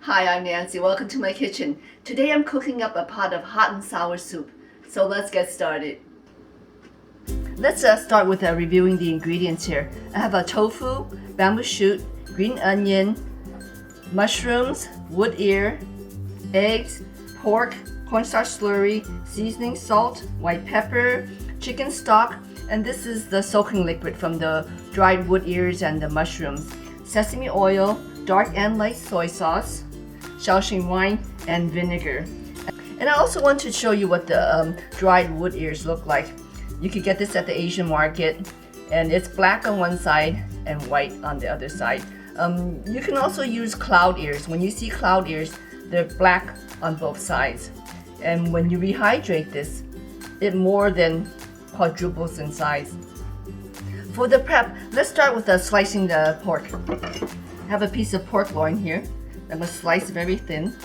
Hi, I'm Nancy. Welcome to my kitchen. Today I'm cooking up a pot of hot and sour soup. So let's get started. Let's start with reviewing the ingredients here. I have a tofu, bamboo shoot, green onion, mushrooms, wood ear, eggs, pork, cornstarch slurry, seasoning salt, white pepper, chicken stock, and this is the soaking liquid from the dried wood ears and the mushrooms, sesame oil, dark and light soy sauce, Tsp wine, and vinegar. And I also want to show you what the dried wood ears look like. You can get this at the Asian market, and it's black on one side and white on the other side. You can also use cloud ears. When you see cloud ears, they're black on both sides. And when you rehydrate this, it more than quadruples in size. For the prep, let's start with slicing the pork. I have a piece of pork loin here. I'm going to slice very thin.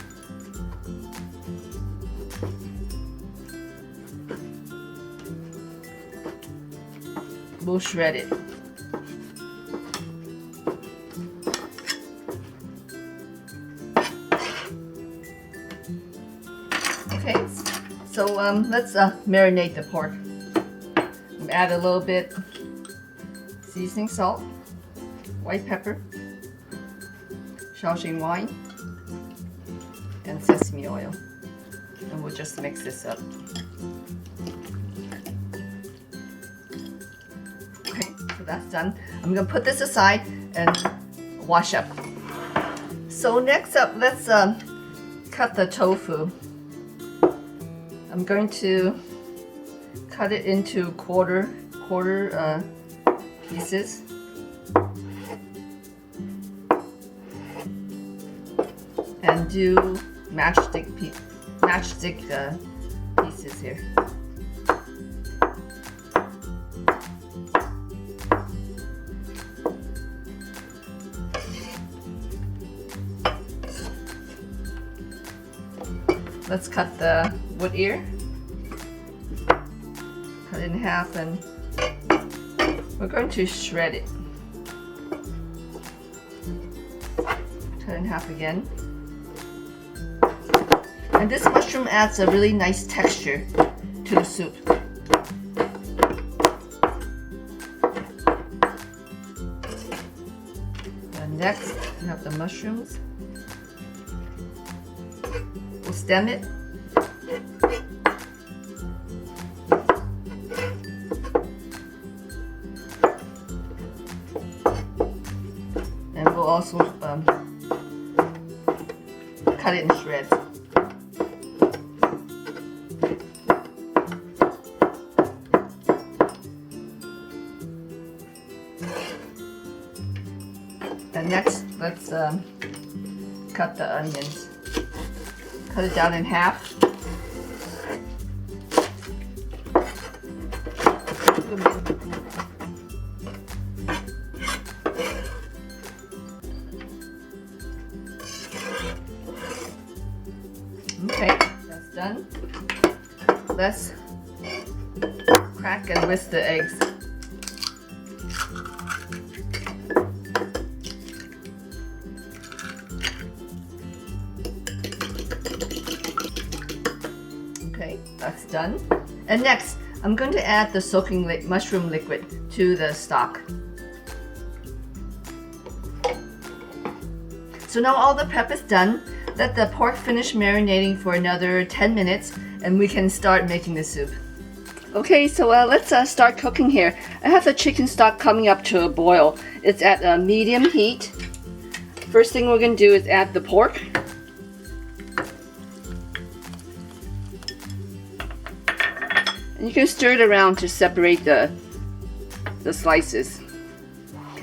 We'll shred it. Okay, so let's marinate the pork. Add a little bit seasoning salt, white pepper, Tsp wine, and sesame oil. And we'll just mix this up. Okay, so that's done. I'm gonna put this aside and wash up. So next up, let's cut the tofu. I'm going to cut it into quarter pieces. And do matchstick pieces here. Let's cut the wood ear. Cut it in half, and we're going to shred it. Cut it in half again. And this mushroom adds a really nice texture to the soup. And next, we have the mushrooms. We'll stem it. And we'll also cut it in shreds. And next, let's cut the onions. Cut it down in half. Okay, that's done. Let's crack and whisk the eggs. Okay, that's done. And next, I'm going to add the soaking mushroom liquid to the stock. So now all the prep is done. Let the pork finish marinating for another 10 minutes and we can start making the soup. Okay, so let's start cooking here. I have the chicken stock coming up to a boil. It's at a medium heat. First thing we're going to do is add the pork. And you can stir it around to separate the slices.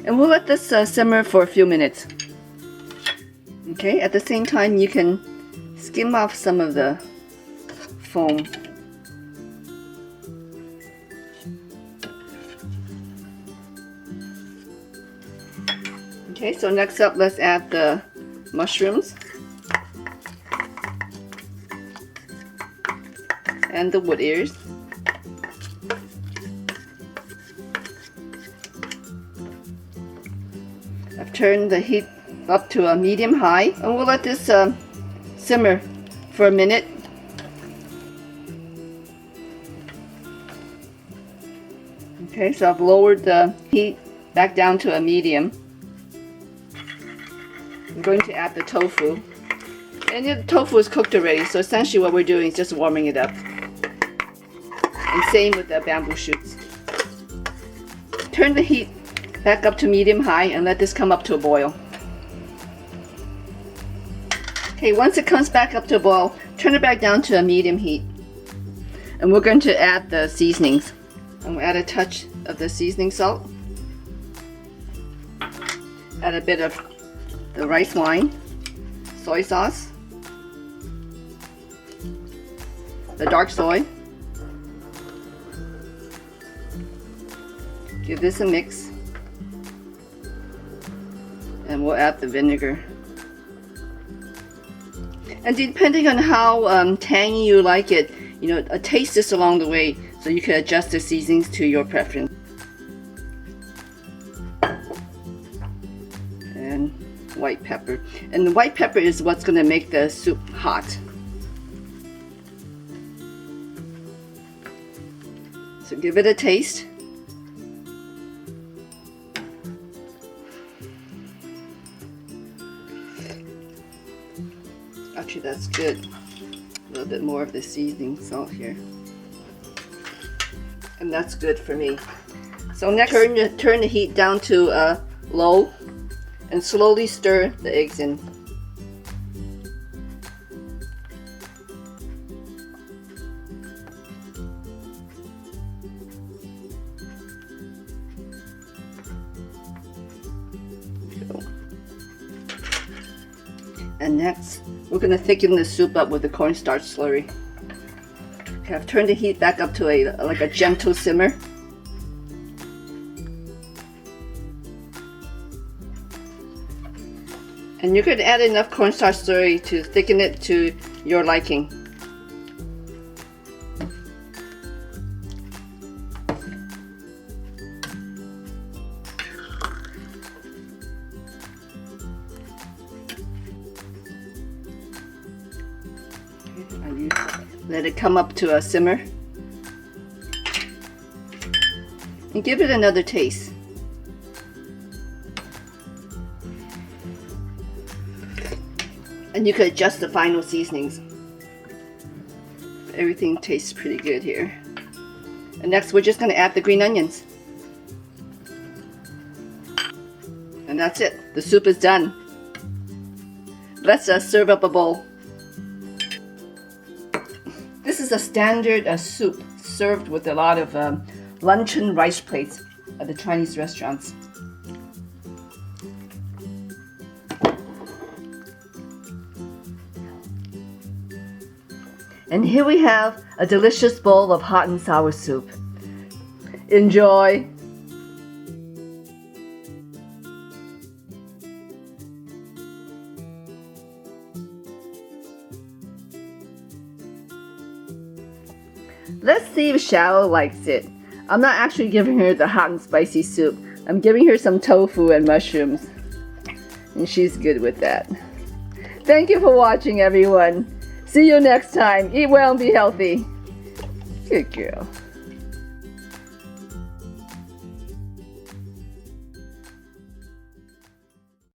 And we'll let this simmer for a few minutes. Okay, at the same time you can skim off some of the foam. Okay, so next up, let's add the mushrooms and the wood ears. I've turned the heat up to a medium-high, and we'll let this simmer for a minute. Okay, so I've lowered the heat back down to a medium. I'm going to add the tofu. And the tofu is cooked already, so essentially what we're doing is just warming it up. And same with the bamboo shoots. Turn the heat back up to medium-high and let this come up to a boil. Okay, once it comes back up to a boil, turn it back down to a medium heat. And we're going to add the seasonings. I'm going to add a touch of the seasoning salt. Add a bit of the rice wine, soy sauce, the dark soy. Give this a mix. And we'll add the vinegar. And depending on how tangy you like it, you know, taste this along the way so you can adjust the seasonings to your preference. And white pepper. And the white pepper is what's going to make the soup hot. So give it a taste. Actually, that's good. A little bit more of the seasoning salt here. And that's good for me. So next, turn the heat down to low and slowly stir the eggs in. And next, we're going to thicken the soup up with the cornstarch slurry. Okay, I've turned the heat back up to a gentle simmer. And you could add enough cornstarch slurry to thicken it to your liking. Let it come up to a simmer. And give it another taste. And you could adjust the final seasonings. Everything tastes pretty good here. And next we're just going to add the green onions. And that's it. The soup is done. Let's serve up a bowl. This is a standard soup served with a lot of luncheon rice plates at the Chinese restaurants. And here we have a delicious bowl of hot and sour soup. Enjoy! Let's see if Shallow likes it. I'm not actually giving her the hot and spicy soup. I'm giving her some tofu and mushrooms. And she's good with that. Thank you for watching, everyone. See you next time. Eat well and be healthy. Good girl.